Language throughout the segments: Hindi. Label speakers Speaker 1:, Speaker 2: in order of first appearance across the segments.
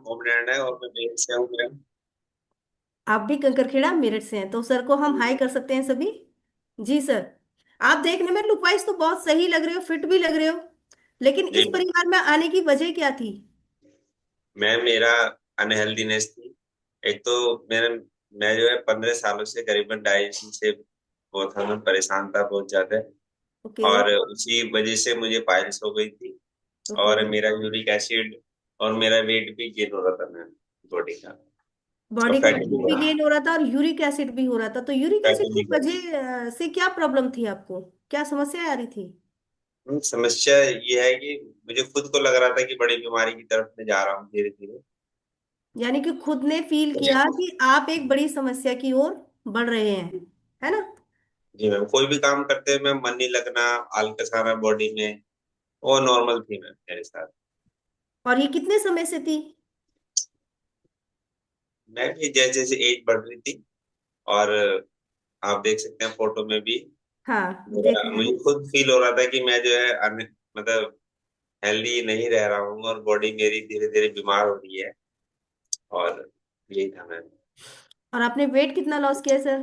Speaker 1: मोमनाड है और मैं मेरठ से हूँ मैम।
Speaker 2: आप भी कंकरखेड़ा मेरठ से हैं तो सर को हम हाई कर सकते हैं सभी। जी सर। आप देखने में लुक वाइज तो बहुत सही लग रहे हो, फिट भी लग रहे हो, लेकिन
Speaker 1: जी
Speaker 2: इस परिवार में आने की वजह क्या थी?
Speaker 1: मैम, मेरा अनहेल्दीनेस थी। एक तो मेरा मैं जो है 15 सालों से करीबन डाइजेशन से बहुत था, मैं परेशान था बहुत ज्यादा।
Speaker 2: ओके।
Speaker 1: और उसी वजह से मुझे पाइल्स हो गई थी।
Speaker 2: ओके।
Speaker 1: और मेरा यूरिक एसिड और मेरा वेट भी गेन हो रहा था मैम, बॉडी का। और
Speaker 2: बॉडी का
Speaker 1: फैटी
Speaker 2: वेट भी
Speaker 1: लीवर।
Speaker 2: गेन हो रहा था और यूरिक एसिड भी हो रहा था, तो यूरिक एसिड
Speaker 1: फैटी
Speaker 2: की
Speaker 1: लीवर।
Speaker 2: वजह से क्या प्रॉब्लम थी आपको? क्या समस्या आ रही थी?
Speaker 1: समस्या ये है कि मुझे खुद को लग रहा था कि बड़ी बीमारी की तरफ मैं जा रहा हूँ धीरे धीरे।
Speaker 2: यानी कि खुद ने फील किया कि आप एक बड़ी समस्या की ओर बढ़ रहे हैं, है ना?
Speaker 1: जी मैम, कोई भी काम करते हुए मैम मन नहीं लगना, आलकस आना बॉडी में, वो नॉर्मल थी मैम मेरे साथ।
Speaker 2: और ये कितने समय से थी?
Speaker 1: मैं भी जैसे जैसे एज बढ़ रही थी, और आप देख सकते हैं फोटो में भी,
Speaker 2: हाँ, देख
Speaker 1: मेरा
Speaker 2: रहे
Speaker 1: मुझे
Speaker 2: हैं।
Speaker 1: खुद फील हो रहा था कि मैं जो है मतलब हेल्दी नहीं रह रहा हूँ, और बॉडी मेरी धीरे धीरे बीमार हो रही है। और यही था मैम।
Speaker 2: और आपने वेट कितना लॉस किया सर?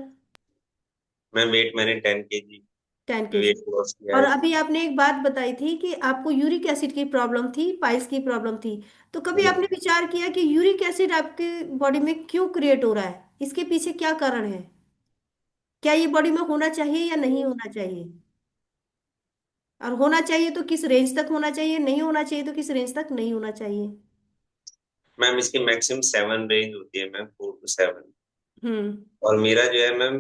Speaker 1: मैं वेट मैंने 10 kg
Speaker 2: 10 kg।
Speaker 1: वेट लॉस किया
Speaker 2: और
Speaker 1: है।
Speaker 2: अभी आपने एक बात बताई थी कि आपको यूरिक एसिड की प्रॉब्लम थी, पाइल्स की प्रॉब्लम थी। तो कभी
Speaker 1: जी
Speaker 2: आपने विचार किया कि यूरिक एसिड आपके बॉडी में क्यों क्रिएट हो रहा है? इसके पीछे क्या कारण है? क्या ये बॉडी में होना चाहिए या नहीं होना चाहिए? और होना चाहिए तो किस रेंज तक होना चाहिए, नहीं होना चाहिए तो किस रेंज तक नहीं होना चाहिए?
Speaker 1: मैम, इसकी मैक्सिमम 7 रेंज होती है मैम, 4 to 7।
Speaker 2: हम्म।
Speaker 1: और मेरा जो है मैम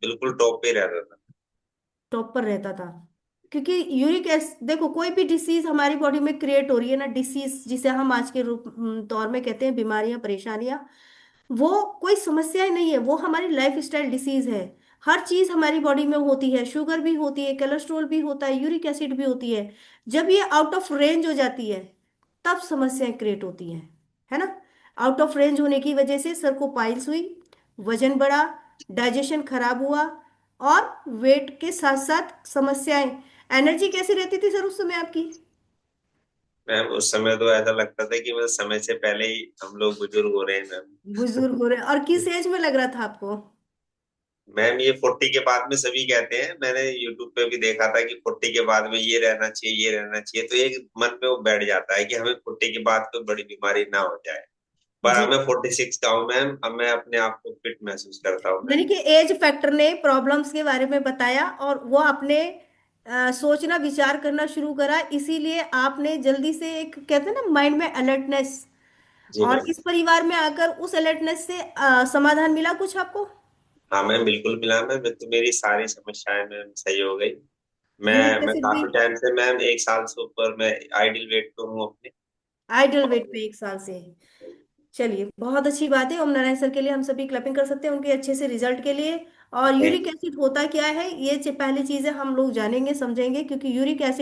Speaker 1: बिल्कुल टॉप पे रहता था।
Speaker 2: टॉप पर रहता था। क्योंकि यूरिक एसिड देखो, कोई भी डिसीज हमारी बॉडी में क्रिएट हो रही है ना, डिसीज जिसे हम आज के रूप दौर में कहते हैं बीमारियां, परेशानियां, वो कोई समस्या ही नहीं है, वो हमारी लाइफ स्टाइल डिसीज है। हर चीज हमारी बॉडी में होती है, शुगर भी होती है, कोलेस्ट्रॉल भी होता है, यूरिक एसिड भी होती है। जब ये आउट ऑफ रेंज हो जाती है तब समस्याएं क्रिएट होती हैं, है ना? आउट ऑफ रेंज होने की वजह से सर को पाइल्स हुई, वजन बढ़ा, डाइजेशन खराब हुआ, और वेट के साथ साथ समस्याएं। एनर्जी कैसी रहती थी सर उस समय आपकी?
Speaker 1: मैम उस समय तो ऐसा लगता था कि मैं समय से पहले ही हम लोग बुजुर्ग हो रहे हैं मैम।
Speaker 2: बुजुर्ग हो रहे, और किस एज में लग रहा था आपको?
Speaker 1: मैम ये 40 के बाद में सभी कहते हैं, मैंने यूट्यूब पे भी देखा था कि 40 के बाद में ये रहना चाहिए, ये रहना चाहिए, तो एक मन में वो बैठ जाता है कि हमें 40 के बाद कोई बड़ी बीमारी ना हो जाए। पर
Speaker 2: जी।
Speaker 1: अब मैं 46 का हूँ मैम, अब मैं अपने आप को फिट महसूस करता हूँ मैम।
Speaker 2: यानी कि एज फैक्टर ने प्रॉब्लम्स के बारे में बताया और वो आपने सोचना विचार करना शुरू करा, इसीलिए आपने जल्दी से, एक कहते हैं ना माइंड में अलर्टनेस,
Speaker 1: जी
Speaker 2: और
Speaker 1: मैम।
Speaker 2: इस परिवार में आकर उस अलर्टनेस से समाधान मिला कुछ आपको?
Speaker 1: हाँ मैम, बिल्कुल मिला मैम, तो मेरी सारी समस्याएं मैम सही हो गई।
Speaker 2: यूरिक
Speaker 1: मैं
Speaker 2: एसिड भी?
Speaker 1: काफी टाइम से मैम, 1 साल से ऊपर मैं आइडियल वेट पे हूँ अपने।
Speaker 2: आइडियल वेट पे 1 साल से? चलिए, बहुत अच्छी बात है। ओम नारायण सर के लिए हम सभी क्लैपिंग कर सकते हैं, उनके अच्छे से रिजल्ट के लिए। और
Speaker 1: थैंक
Speaker 2: यूरिक
Speaker 1: यू।
Speaker 2: एसिड होता क्या है, ये पहली चीजें हम लोग जानेंगे समझेंगे, क्योंकि यूरिक एसिड